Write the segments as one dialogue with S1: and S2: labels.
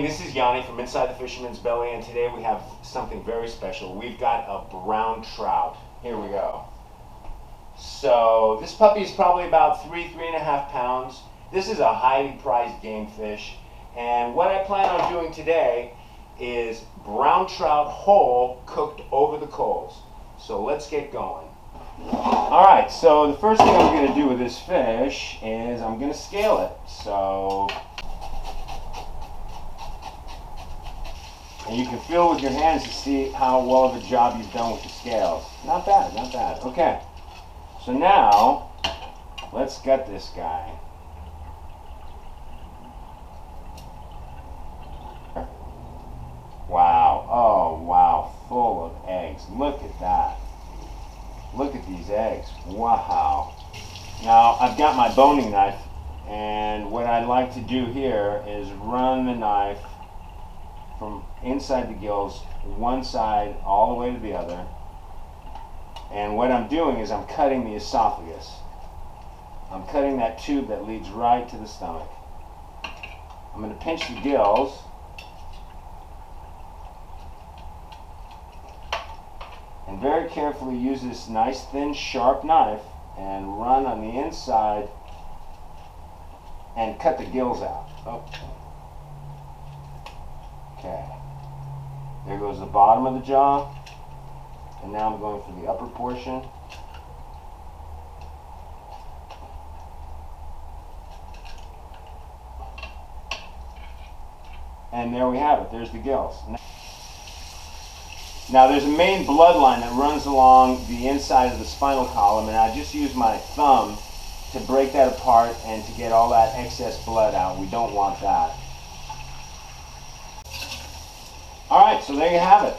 S1: gang, this is Yanni from Inside the Fisherman's Belly, and today we have something very special. We've got a brown trout. Here we go. So this puppy is probably about 3.5 pounds. This is a highly prized game fish, and what I plan on doing today is brown trout whole cooked over the coals. So let's get going. Alright, so the first thing I'm going to do with this fish is I'm going to scale it. So, and you can feel with your hands to see how well of a job you've done with the scales. Not bad, not bad. Okay, so now let's gut this guy. Wow, oh wow, full of eggs. Look at that. Look at these eggs. Wow. Now, I've got my boning knife, and what I'd like to do here is run the knife from inside the gills, one side all the way to the other. And what I'm doing is I'm cutting the esophagus. I'm cutting that tube that leads right to the stomach. I'm going to pinch the gills. And very carefully use this nice thin sharp knife and run on the inside and cut the gills out. Oh. Okay. There goes the bottom of the jaw. And now I'm going for the upper portion. And there we have it. There's the gills. Now there's a main bloodline that runs along the inside of the spinal column, and I just use my thumb to break that apart and to get all that excess blood out. We don't want that. Alright, so there you have it.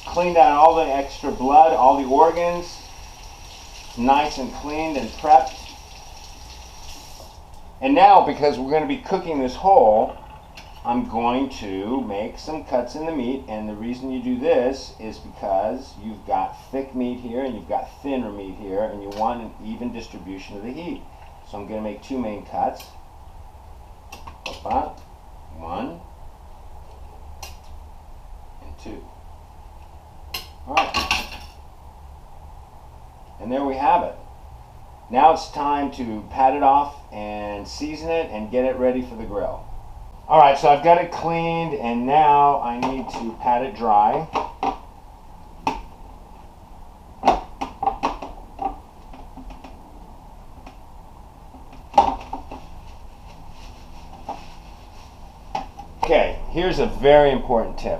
S1: Cleaned out all the extra blood, all the organs, nice and cleaned and prepped. And now, because we're going to be cooking this whole, I'm going to make some cuts in the meat, and the reason you do this is because you've got thick meat here and you've got thinner meat here, and you want an even distribution of the heat. So I'm going to make two main cuts. One and two. Alright. And there we have it. Now it's time to pat it off and season it and get it ready for the grill. Alright, so I've got it cleaned, and now I need to pat it dry. Okay, here's a very important tip.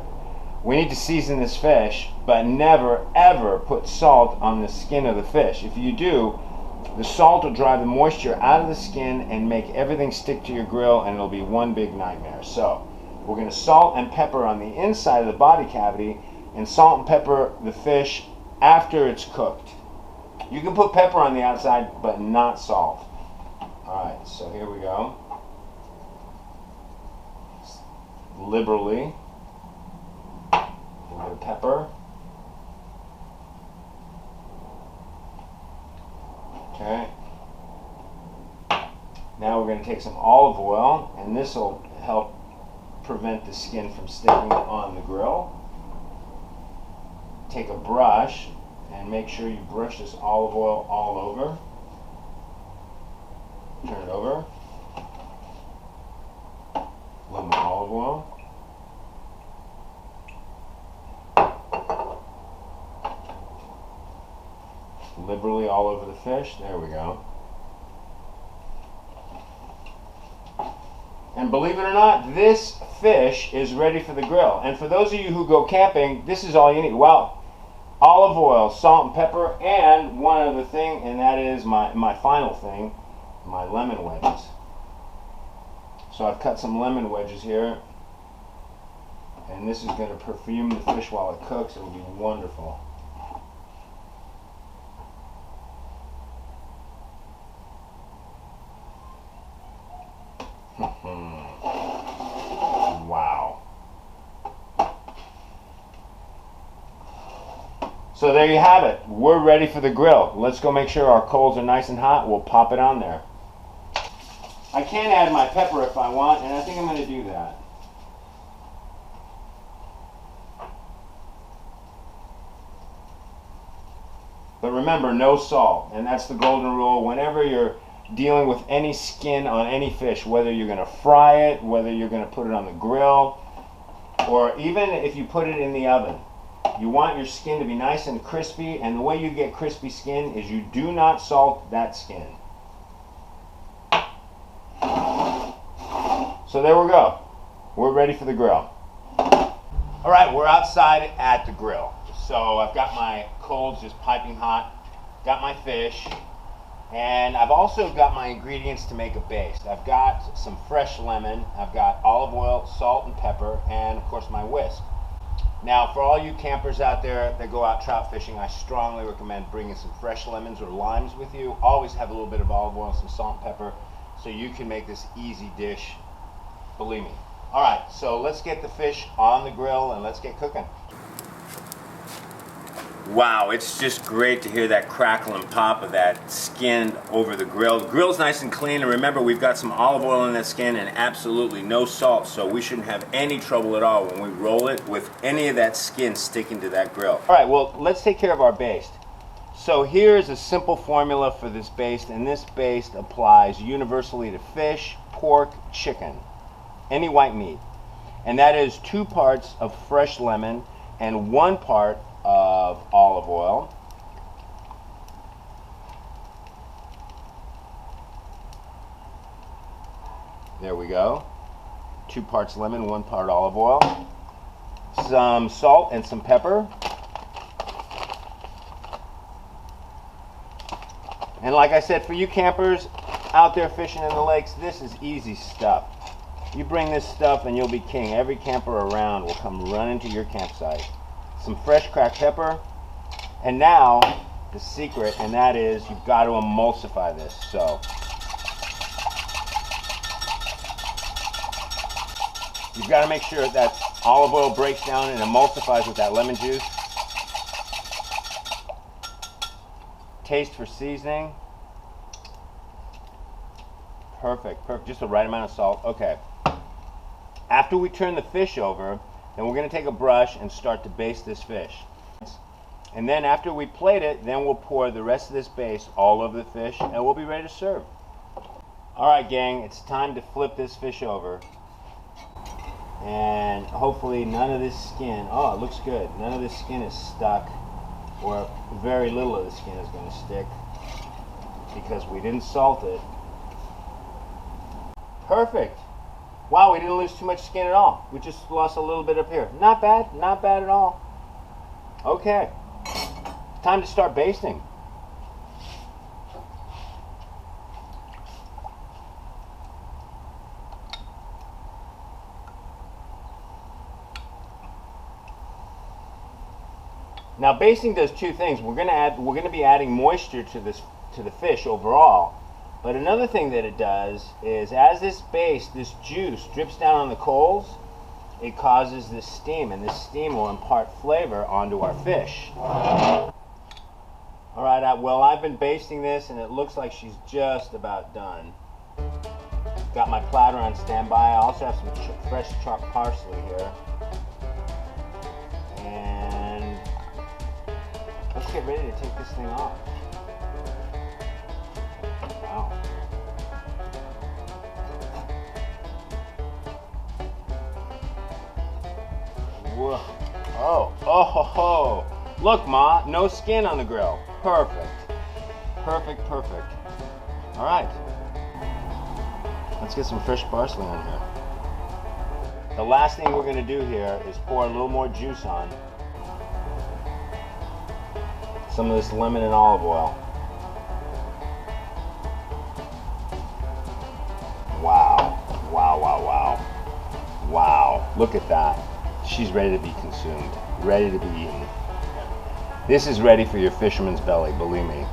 S1: We need to season this fish, but never ever put salt on the skin of the fish. If you do, the salt will drive the moisture out of the skin and make everything stick to your grill, and it'll be one big nightmare. So we're going to salt and pepper on the inside of the body cavity, and salt and pepper the fish after it's cooked. You can put pepper on the outside, but not salt. Alright, so here we go. Liberally. A little bit of pepper. Okay. Now we're going to take some olive oil, and this will help prevent the skin from sticking on the grill. Take a brush and make sure you brush this olive oil all over. Turn it over. A little more olive oil. Liberally all over the fish. There we go. And believe it or not, this fish is ready for the grill. And for those of you who go camping, this is all you need. Well, olive oil, salt and pepper, and one other thing, and that is my final thing, my lemon wedges. So I've cut some lemon wedges here, and this is going to perfume the fish while it cooks. It will be wonderful. Wow. So there you have it. We're ready for the grill. Let's go make sure our coals are nice and hot. We'll pop it on there. I can add my pepper if I want, and I think I'm going to do that. But remember, no salt, and that's the golden rule. Whenever you're dealing with any skin on any fish, whether you're going to fry it, whether you're going to put it on the grill, or even if you put it in the oven, you want your skin to be nice and crispy, and the way you get crispy skin is you do not salt that skin. So there we go. We're ready for the grill. All right, we're outside at the grill. So I've got my coals just piping hot, got my fish, and I've also got my ingredients to make a baste. I've got some fresh lemon, I've got olive oil, salt and pepper, and of course my whisk. Now for all you campers out there that go out trout fishing, I strongly recommend bringing some fresh lemons or limes with you. Always have a little bit of olive oil, some salt and pepper, so you can make this easy dish, believe me. All right, so let's get the fish on the grill and let's get cooking. Wow, it's just great to hear that crackle and pop of that skin over the grill. The grill's nice and clean, and remember we've got some olive oil in that skin and absolutely no salt, so we shouldn't have any trouble at all when we roll it with any of that skin sticking to that grill. All right, well, let's take care of our baste. So here's a simple formula for this baste, and this baste applies universally to fish, pork, chicken, any white meat. And that is 2 parts of fresh lemon and 1 part of olive oil. There we go. 2 parts lemon, 1 part olive oil. Some salt and some pepper. And like I said, for you campers out there fishing in the lakes, this is easy stuff. You bring this stuff and you'll be king. Every camper around will come running to your campsite. Some fresh cracked pepper, and now the secret, and that is you've got to emulsify this. So you've got to make sure that olive oil breaks down and emulsifies with that lemon juice. Taste for seasoning. Perfect, perfect. Just the right amount of salt. Okay. After we turn the fish over, then we're going to take a brush and start to baste this fish. And then after we plate it, then we'll pour the rest of this base all over the fish and we'll be ready to serve. Alright gang, it's time to flip this fish over. And hopefully none of this skin, oh it looks good, none of this skin is stuck, or very little of the skin is going to stick because we didn't salt it. Perfect. Wow, we didn't lose too much skin at all. We just lost a little bit up here. Not bad at all. Okay, time to start basting. Now basting does 2 things. We're going to be adding moisture to the fish overall. But another thing that it does is as this baste, this juice drips down on the coals, it causes this steam, and this steam will impart flavor onto our fish. Alright, well I've been basting this and it looks like she's just about done. Got my platter on standby. I also have some fresh chopped parsley here. And let's get ready to take this thing off. Wow. Whoa. Oh, oh ho ho. Look, Ma, no skin on the grill. Perfect. Perfect, perfect. All right. Let's get some fresh parsley on here. The last thing we're going to do here is pour a little more juice on. Some of this lemon and olive oil. Wow. Wow, wow, wow. Wow. Look at that. She's ready to be consumed. Ready to be eaten. This is ready for your fisherman's belly, believe me.